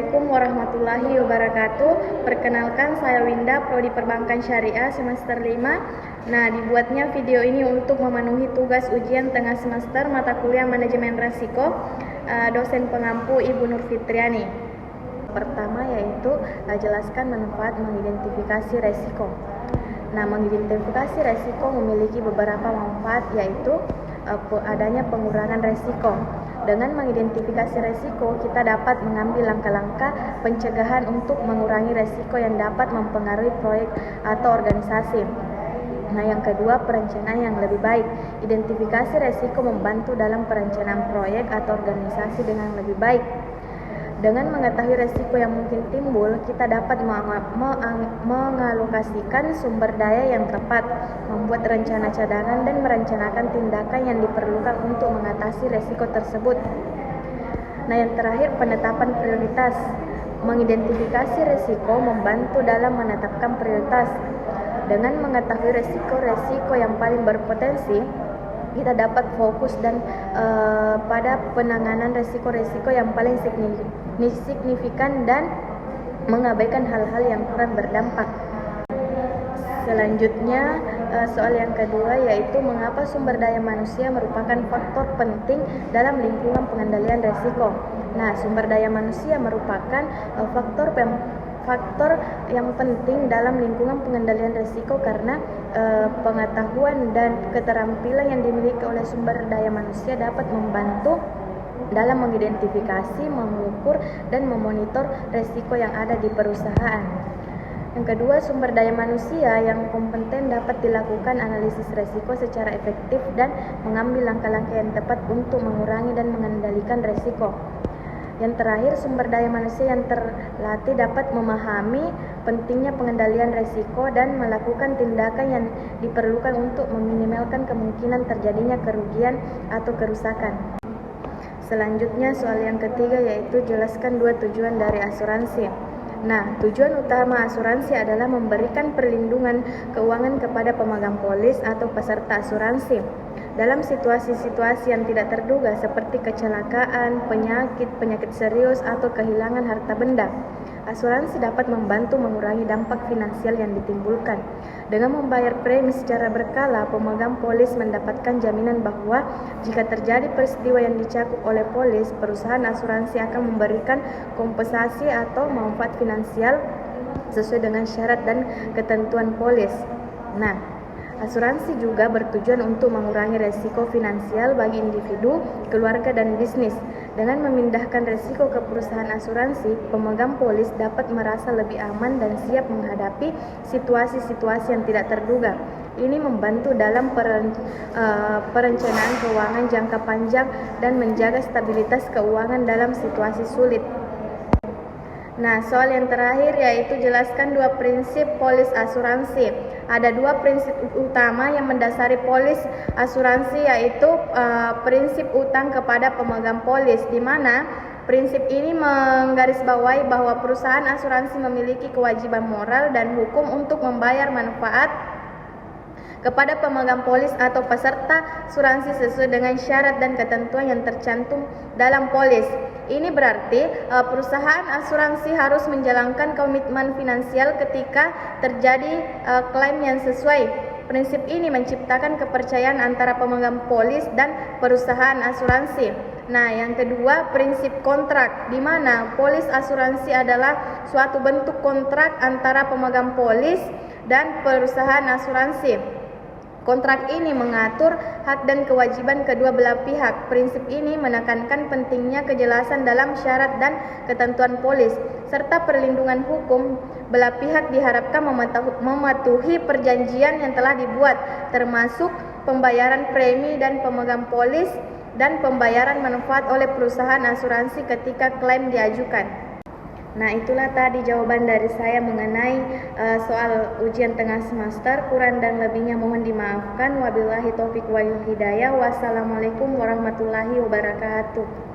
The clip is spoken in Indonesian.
Assalamualaikum warahmatullahi wabarakatuh. Perkenalkan, saya Winda, Prodi Perbankan Syariah semester 5. Nah, dibuatnya video ini untuk memenuhi tugas ujian tengah semester mata kuliah manajemen resiko, dosen pengampu Ibu Nur Fitriani. Pertama yaitu jelaskan manfaat mengidentifikasi resiko. Nah, mengidentifikasi resiko memiliki beberapa manfaat, yaitu adanya pengurangan resiko. Dengan mengidentifikasi resiko, kita dapat mengambil langkah-langkah pencegahan untuk mengurangi resiko yang dapat mempengaruhi proyek atau organisasi. Nah, yang kedua, perencanaan yang lebih baik. Identifikasi resiko membantu dalam perencanaan proyek atau organisasi dengan lebih baik. Dengan mengetahui resiko yang mungkin timbul, kita dapat mengalokasikan sumber daya yang tepat, membuat rencana cadangan, dan merencanakan tindakan yang diperlukan untuk mengatasi resiko tersebut. Nah, yang terakhir, penetapan prioritas. Mengidentifikasi resiko membantu dalam menetapkan prioritas. Dengan mengetahui resiko-resiko yang paling berpotensi, kita dapat fokus pada penanganan resiko-resiko yang paling signifikan dan mengabaikan hal-hal yang kurang berdampak. Selanjutnya, soal yang kedua yaitu mengapa sumber daya manusia merupakan faktor penting dalam lingkungan pengendalian resiko. Nah, sumber daya manusia merupakan faktor yang penting dalam lingkungan pengendalian risiko karena pengetahuan dan keterampilan yang dimiliki oleh sumber daya manusia dapat membantu dalam mengidentifikasi, mengukur, dan memonitor risiko yang ada di perusahaan. Yang kedua, sumber daya manusia yang kompeten dapat dilakukan analisis risiko secara efektif dan mengambil langkah-langkah yang tepat untuk mengurangi dan mengendalikan risiko. Yang terakhir, sumber daya manusia yang terlatih dapat memahami pentingnya pengendalian risiko dan melakukan tindakan yang diperlukan untuk meminimalkan kemungkinan terjadinya kerugian atau kerusakan. Selanjutnya, soal yang ketiga yaitu jelaskan dua tujuan dari asuransi. Nah, tujuan utama asuransi adalah memberikan perlindungan keuangan kepada pemegang polis atau peserta asuransi dalam situasi-situasi yang tidak terduga seperti kecelakaan, penyakit serius, atau kehilangan harta benda. Asuransi dapat membantu mengurangi dampak finansial yang ditimbulkan. Dengan membayar premi secara berkala, pemegang polis mendapatkan jaminan bahwa jika terjadi peristiwa yang dicakup oleh polis, perusahaan asuransi akan memberikan kompensasi atau manfaat finansial sesuai dengan syarat dan ketentuan polis. Nah, asuransi juga bertujuan untuk mengurangi resiko finansial bagi individu, keluarga, dan bisnis. Dengan memindahkan resiko ke perusahaan asuransi, pemegang polis dapat merasa lebih aman dan siap menghadapi situasi-situasi yang tidak terduga. Ini membantu dalam perencanaan keuangan jangka panjang dan menjaga stabilitas keuangan dalam situasi sulit. Nah, soal yang terakhir yaitu jelaskan dua prinsip polis asuransi. Ada dua prinsip utama yang mendasari polis asuransi, yaitu prinsip utang kepada pemegang polis, di mana prinsip ini menggarisbawahi bahwa perusahaan asuransi memiliki kewajiban moral dan hukum untuk membayar manfaat kepada pemegang polis atau peserta asuransi sesuai dengan syarat dan ketentuan yang tercantum dalam polis. Ini berarti perusahaan asuransi harus menjalankan komitmen finansial ketika terjadi klaim yang sesuai. Prinsip ini menciptakan kepercayaan antara pemegang polis dan perusahaan asuransi. Nah, yang kedua, prinsip kontrak, di mana polis asuransi adalah suatu bentuk kontrak antara pemegang polis dan perusahaan asuransi. Kontrak ini mengatur hak dan kewajiban kedua belah pihak. Prinsip ini menekankan pentingnya kejelasan dalam syarat dan ketentuan polis, serta perlindungan hukum. Belah pihak diharapkan mematuhi perjanjian yang telah dibuat, termasuk pembayaran premi dan pemegang polis dan pembayaran manfaat oleh perusahaan asuransi ketika klaim diajukan. Nah, itulah tadi jawaban dari saya mengenai soal ujian tengah semester. Kurang dan lebihnya mohon dimaafkan. Wabillahi taufiq wal hidayah. Wassalamualaikum warahmatullahi wabarakatuh.